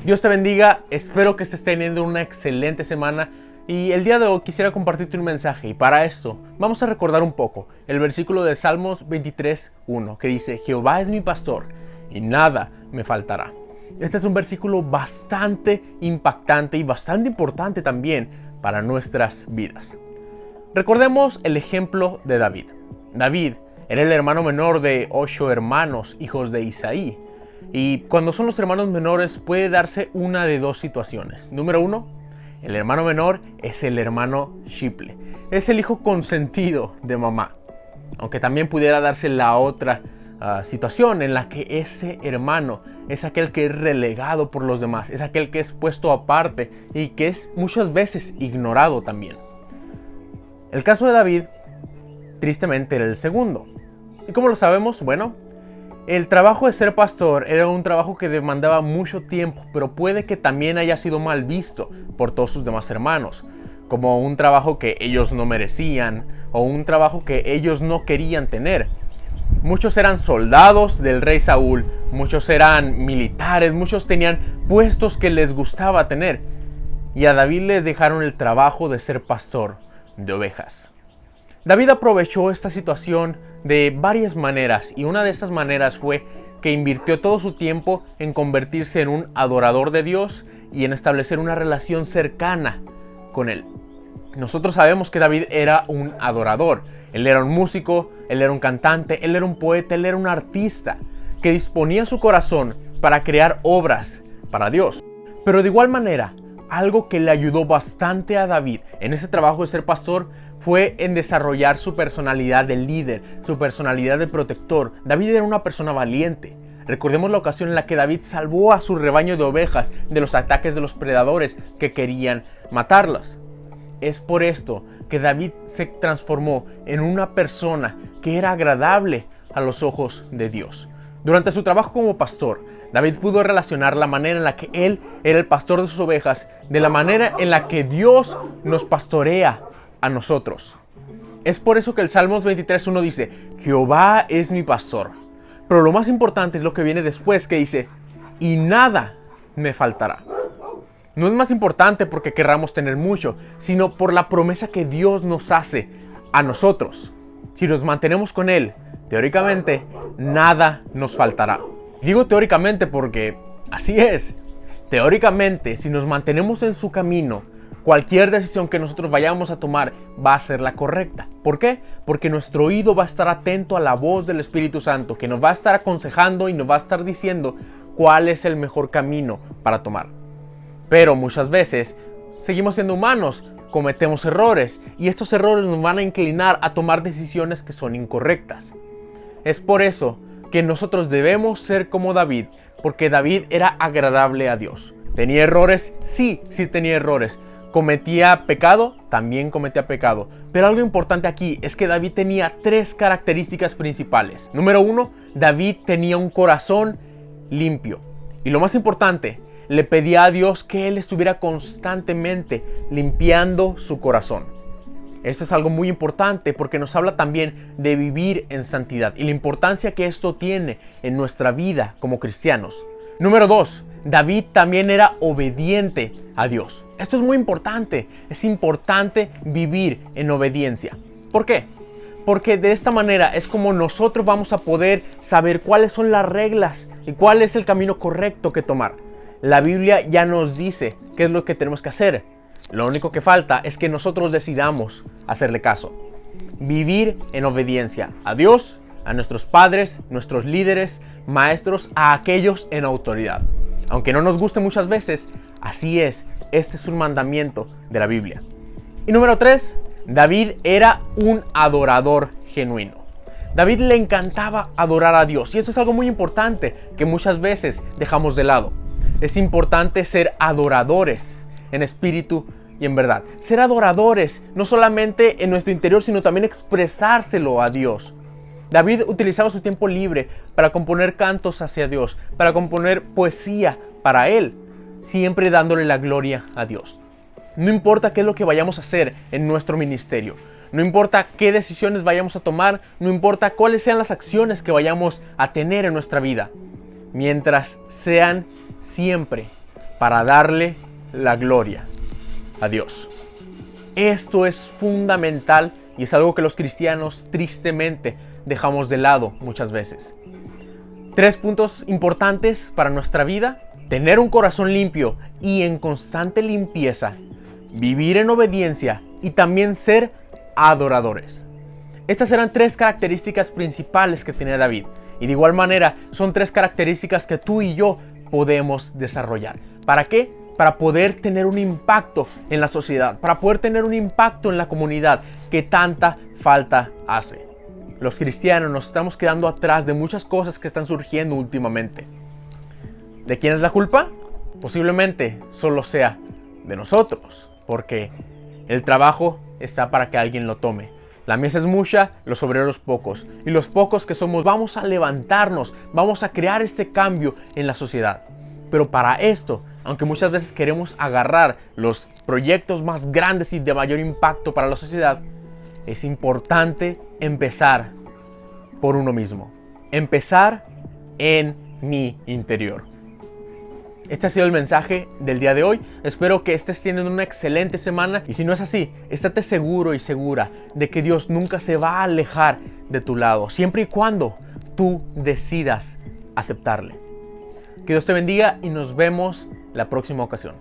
Dios te bendiga, espero que estés teniendo una excelente semana y el día de hoy quisiera compartirte un mensaje y para esto vamos a recordar un poco el versículo de Salmos 23:1 que dice: Jehová es mi pastor y nada me faltará. Este es un versículo bastante impactante y bastante importante también para nuestras vidas. Recordemos el ejemplo de David. David era el hermano menor de 8 hermanos, hijos de Isaí. Y cuando son los hermanos menores puede darse una de dos situaciones. Número 1, el hermano menor es el hermano Shiple. Es el hijo consentido de mamá. Aunque también pudiera darse la otra situación en la que ese hermano es aquel que es relegado por los demás. Es aquel que es puesto aparte y que es muchas veces ignorado también. El caso de David, tristemente, era el segundo. ¿Y cómo lo sabemos? Bueno, el trabajo de ser pastor era un trabajo que demandaba mucho tiempo, pero puede que también haya sido mal visto por todos sus demás hermanos, como un trabajo que ellos no merecían o un trabajo que ellos no querían tener. Muchos eran soldados del rey Saúl, muchos eran militares, muchos tenían puestos que les gustaba tener. Y a David le dejaron el trabajo de ser pastor de ovejas. David aprovechó esta situación de varias maneras y una de esas maneras fue que invirtió todo su tiempo en convertirse en un adorador de Dios y en establecer una relación cercana con Él. Nosotros sabemos que David era un adorador. Él era un músico, él era un cantante, él era un poeta, él era un artista que disponía su corazón para crear obras para Dios. Pero de igual manera, algo que le ayudó bastante a David en ese trabajo de ser pastor fue en desarrollar su personalidad de líder, su personalidad de protector. David era una persona valiente. Recordemos la ocasión en la que David salvó a su rebaño de ovejas de los ataques de los predadores que querían matarlas. Es por esto que David se transformó en una persona que era agradable a los ojos de Dios. Durante su trabajo como pastor, David pudo relacionar la manera en la que él era el pastor de sus ovejas de la manera en la que Dios nos pastorea a nosotros. Es por eso que el Salmos 23:1 dice: Jehová es mi pastor. Pero lo más importante es lo que viene después, que dice: y nada me faltará. No es más importante porque querramos tener mucho, sino por la promesa que Dios nos hace a nosotros. Si nos mantenemos con Él, teóricamente, nada nos faltará. Digo teóricamente porque así es. Teóricamente, si nos mantenemos en su camino, cualquier decisión que nosotros vayamos a tomar va a ser la correcta. ¿Por qué? Porque nuestro oído va a estar atento a la voz del Espíritu Santo, que nos va a estar aconsejando y nos va a estar diciendo cuál es el mejor camino para tomar. Pero muchas veces seguimos siendo humanos, cometemos errores y estos errores nos van a inclinar a tomar decisiones que son incorrectas. Es por eso que nosotros debemos ser como David, porque David era agradable a Dios. ¿Tenía errores? Sí tenía errores. ¿Cometía pecado? También cometía pecado. Pero algo importante aquí es que David tenía 3 características principales. Número 1, David tenía un corazón limpio. Y lo más importante, le pedía a Dios que él estuviera constantemente limpiando su corazón. Esto es algo muy importante porque nos habla también de vivir en santidad y la importancia que esto tiene en nuestra vida como cristianos. Número 2, David también era obediente a Dios. Esto es muy importante. Es importante vivir en obediencia. ¿Por qué? Porque de esta manera es como nosotros vamos a poder saber cuáles son las reglas y cuál es el camino correcto que tomar. La Biblia ya nos dice qué es lo que tenemos que hacer. Lo único que falta es que nosotros decidamos hacerle caso. Vivir en obediencia a Dios, a nuestros padres, nuestros líderes, maestros, a aquellos en autoridad. Aunque no nos guste muchas veces, así es. Este es un mandamiento de la Biblia. Y número 3, David era un adorador genuino. David le encantaba adorar a Dios y esto es algo muy importante que muchas veces dejamos de lado. Es importante ser adoradores en espíritu y en verdad. Ser adoradores no solamente en nuestro interior, sino también expresárselo a Dios. David utilizaba su tiempo libre para componer cantos hacia Dios, para componer poesía para Él, siempre dándole la gloria a Dios. No importa qué es lo que vayamos a hacer en nuestro ministerio, no importa qué decisiones vayamos a tomar, no importa cuáles sean las acciones que vayamos a tener en nuestra vida, mientras sean siempre para darle la gloria a Dios. Esto es fundamental y es algo que los cristianos tristemente dejamos de lado muchas veces. 3 puntos importantes para nuestra vida: tener un corazón limpio y en constante limpieza, vivir en obediencia y también ser adoradores. Estas eran 3 características principales que tenía David, y de igual manera son 3 características que tú y yo podemos desarrollar. ¿Para qué? Para poder tener un impacto en la sociedad, para poder tener un impacto en la comunidad que tanta falta hace. Los cristianos nos estamos quedando atrás de muchas cosas que están surgiendo últimamente. ¿De quién es la culpa? Posiblemente solo sea de nosotros, porque el trabajo está para que alguien lo tome. La mies es mucha, los obreros pocos. Y los pocos que somos vamos a levantarnos, vamos a crear este cambio en la sociedad. Pero para esto, aunque muchas veces queremos agarrar los proyectos más grandes y de mayor impacto para la sociedad, es importante empezar por uno mismo. Empezar en mi interior. Este ha sido el mensaje del día de hoy. Espero que estés teniendo una excelente semana, y si no es así, estate seguro y segura de que Dios nunca se va a alejar de tu lado, siempre y cuando tú decidas aceptarle. Que Dios te bendiga y nos vemos la próxima ocasión.